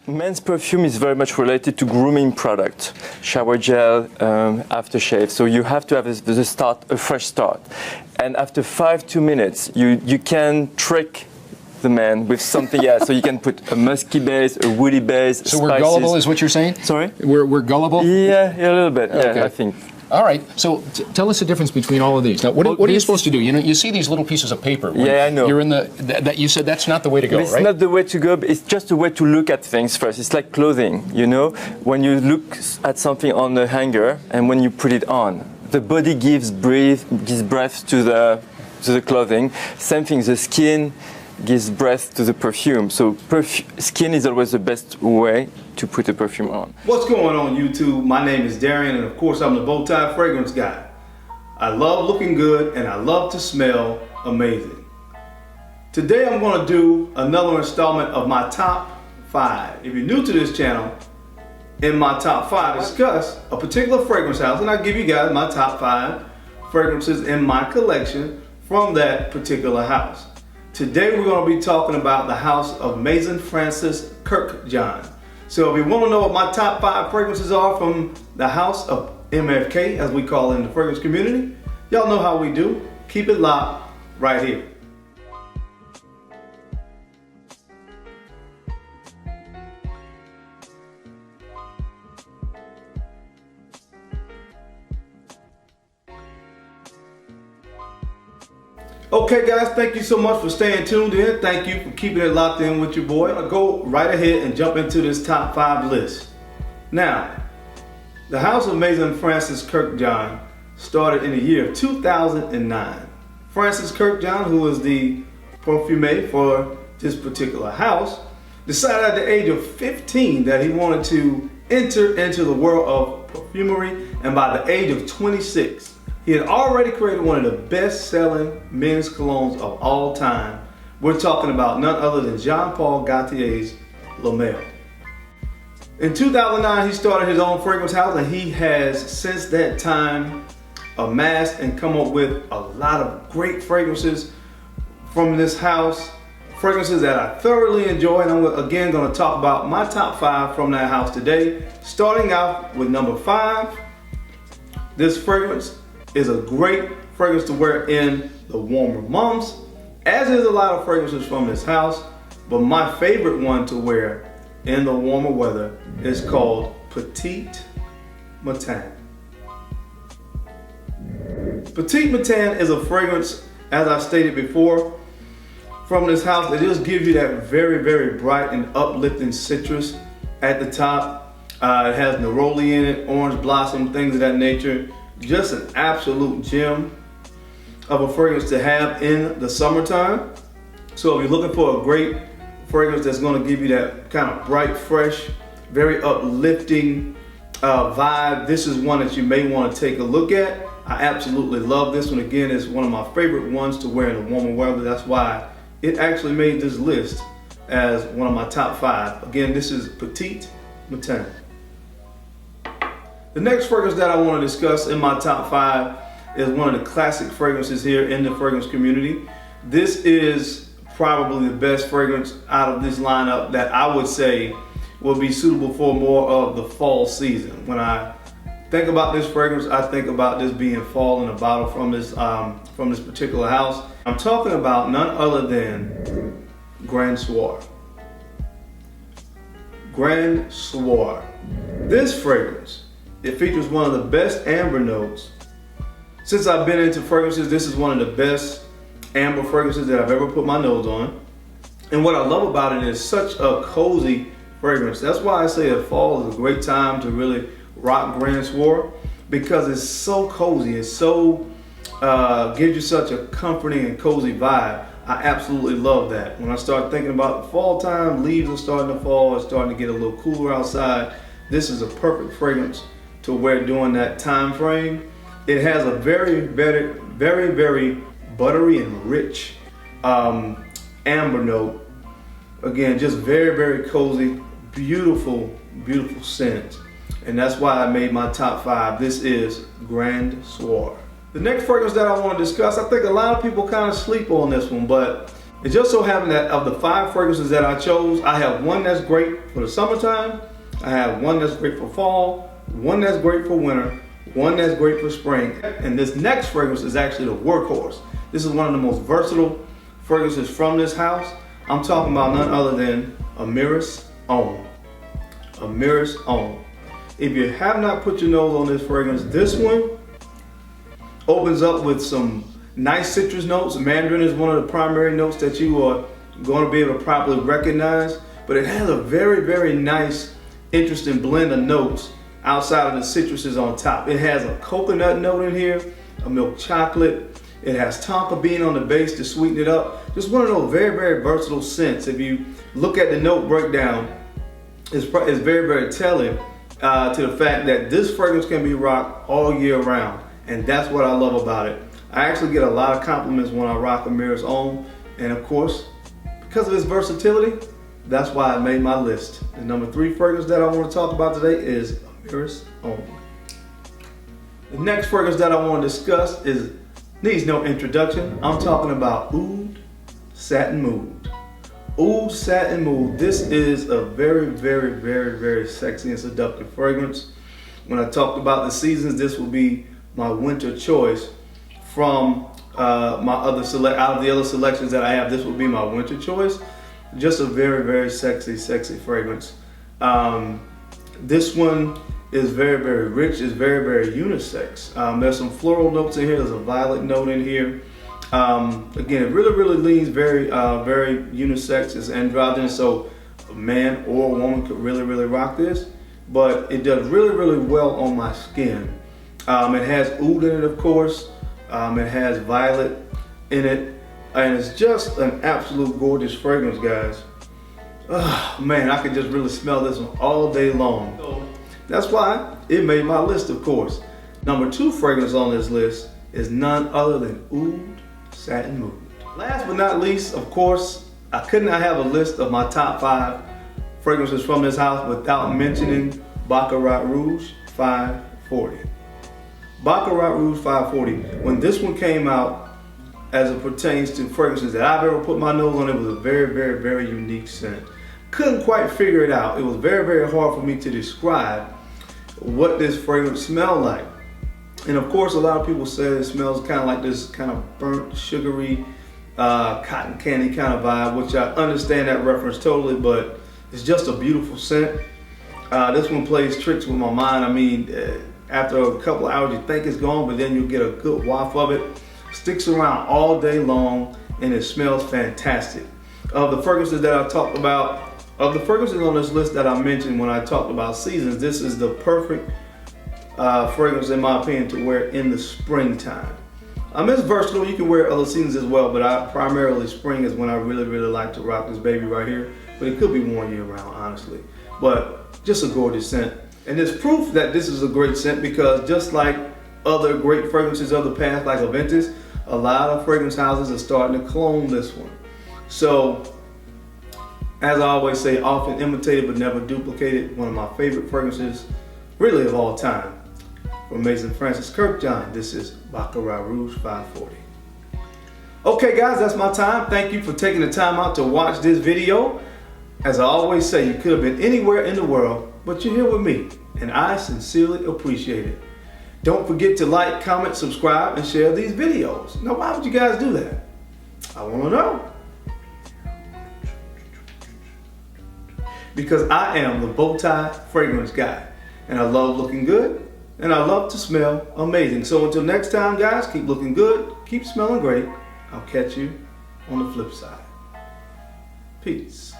Men's perfume is very much related to grooming product, shower gel, aftershave. So you have to have a fresh start. And after 5-2 minutes, you can trick the man with something else. So you can put a musky base, a woody base, So spices. we're gullible is what you're saying? Sorry? We're gullible? Yeah, a little bit. Okay. Yeah, I think. All right, so tell us the difference between all of these. Now, what are you supposed to do? You know, you see these little pieces of paper. Yeah, I know. You're in that you said that's not the way to go, It's right? not the way to go, but it's just a way to look at things first. It's like clothing, you know? When you look at something on the hanger and when you put it on, the body gives breath to the clothing. Same thing, the skin gives breath to the perfume. So skin is always the best way to put a perfume on. What's going on YouTube? My name is Darian and of course I'm the Bowtie Fragrance Guy. I love looking good and I love to smell amazing. Today I'm going to do another installment of my top 5. If you're new to this channel, in my top 5 I discuss a particular fragrance house and I give you guys my top 5 fragrances in my collection from that particular house. Today we're going to be talking about the house of Maison Kurkdjian. So if you want to know what my top 5 fragrances are from the house of MFK, as we call it in the fragrance community, y'all know how we do. Keep it locked right here. Okay guys, thank you so much for staying tuned in. Thank you for keeping it locked in with your boy. I'll go right ahead and jump into this top 5 list. Now, the house of Maison Kurkdjian started in the year of 2009. Francis Kurkdjian, who was the perfumer for this particular house, decided at the age of 15 that he wanted to enter into the world of perfumery, and by the age of 26, he had already created one of the best-selling men's colognes of all time. We're talking about none other than Jean-Paul Gaultier's La Mer. In 2009, he started his own fragrance house, and he has since that time amassed and come up with a lot of great fragrances from this house. Fragrances that I thoroughly enjoy, and I'm again going to talk about my top 5 from that house today. Starting out with number 5, this fragrance is a great fragrance to wear in the warmer months, as is a lot of fragrances from this house, but my favorite one to wear in the warmer weather is called Petite Potent. Petite Potent is a fragrance, as I stated before, from this house that just gives you that very, very bright and uplifting citrus at the top. It has neroli in it, orange blossom, things of that nature. Just an absolute gem of a fragrance to have in the summertime. So if you're looking for a great fragrance that's going to give you that kind of bright, fresh, very uplifting vibe, this is one that you may want to take a look at. I absolutely love this one. Again, it's one of my favorite ones to wear in the warmer weather. That's why it actually made this list as one of my top 5. Again, this is Petite Potent. The next fragrance that I want to discuss in my top 5 is one of the classic fragrances here in the fragrance community. This is probably the best fragrance out of this lineup that I would say will be suitable for more of the fall season. When I think about this fragrance, I think about this being fall in a bottle from this particular house. I'm talking about none other than Soir. Soir. This fragrance, it features one of the best amber notes. Since I've been into fragrances, this is one of the best amber fragrances that I've ever put my nose on. And what I love about it is such a cozy fragrance. That's why I say that fall is a great time to really rock Soir, because it's so cozy. It's so, gives you such a comforting and cozy vibe. I absolutely love that. When I start thinking about the fall time, leaves are starting to fall, it's starting to get a little cooler outside. This is a perfect fragrance to wear during that time frame. It has a very, very, very, very buttery and rich amber note. Again, just very, very cozy, beautiful, beautiful scent. And that's why I made my top 5. This is Soir. The next fragrance that I want to discuss, I think a lot of people kind of sleep on this one, but It just so happened that of the 5 fragrances that I chose, I have one that's great for the summertime, I have one that's great for fall, one that's great for winter, one that's great for spring, and this next fragrance is actually the workhorse. This is one of the most versatile fragrances from this house. I'm talking about none other than Maison. Maison. If you have not put your nose on this fragrance, this one opens up with some nice citrus notes. Mandarin is one of the primary notes that you are going to be able to properly recognize, but it has a very, very nice, interesting blend of notes outside of the citruses on top. It has a coconut note in here, a milk chocolate. It has tonka bean on the base to sweeten it up. Just one of those very, very versatile scents. If you look at the note breakdown, it's very, very telling to the fact that this fragrance can be rocked all year round. And that's what I love about it. I actually get a lot of compliments when I rock a Maison, and of course, because of its versatility, that's why I made my list. The number 3 fragrance that I want to talk about today is Maison. The next fragrance that I want to discuss needs no introduction. I'm talking about Oud Satin Moon. Oud Satin Moon. This is a very, very, very, very sexy and seductive fragrance. When I talked about the seasons, this will be my winter choice. From my other out of the other selections that I have, this would be my winter choice. Just a very, very sexy, sexy fragrance. This one is very, very rich. It's very, very unisex. There's some floral notes in here. There's a violet note in here. Again, it really, really leans very, very unisex. It's androgynous, so a man or a woman could really, really rock this. But it does really, really well on my skin. It has oud in it, of course. It has violet in it, and it's just an absolute gorgeous fragrance, guys. Oh, man, I could just really smell this one all day long. So that's why it made my list, of course. Number 2 fragrance on this list is none other than Oud Satin Moon. Last but not least, of course, I could not have a list of my top 5 fragrances from this house without mentioning Baccarat Rouge 540. Baccarat Rouge 540. When this one came out, as it pertains to fragrances that I've ever put my nose on, it was a very, very, very unique scent. Couldn't quite figure it out. It was very, very hard for me to describe what this fragrance smelled like. And of course, a lot of people say it smells kind of like this kind of burnt, sugary, cotton candy kind of vibe, which I understand that reference totally, but it's just a beautiful scent. This one plays tricks with my mind. I mean, after a couple of hours, you think it's gone, but then you get a good waft of it. Sticks around all day long, and it smells fantastic. Of the fragrances that I talked about, of the fragrances on this list that I mentioned when I talked about seasons, this is the perfect fragrance, in my opinion, to wear in the springtime. It's versatile. You can wear other seasons as well, but primarily spring is when I really, really like to rock this baby right here. But it could be worn year round, honestly. But just a gorgeous scent. And there's proof that this is a great scent because just like other great fragrances of the past, like Aventus, a lot of fragrance houses are starting to clone this one. So, as I always say, often imitated but never duplicated. One of my favorite fragrances, really of all time, from Maison Francis Kurkdjian. This is Baccarat Rouge 540. Okay guys, that's my time. Thank you for taking the time out to watch this video. As I always say, you could have been anywhere in the world, but you're here with me, and I sincerely appreciate it. Don't forget to like, comment, subscribe, and share these videos. Now, why would you guys do that? I want to know. Because I am the bow tie fragrance guy, and I love looking good, and I love to smell amazing. So until next time, guys, keep looking good, keep smelling great. I'll catch you on the flip side. Peace.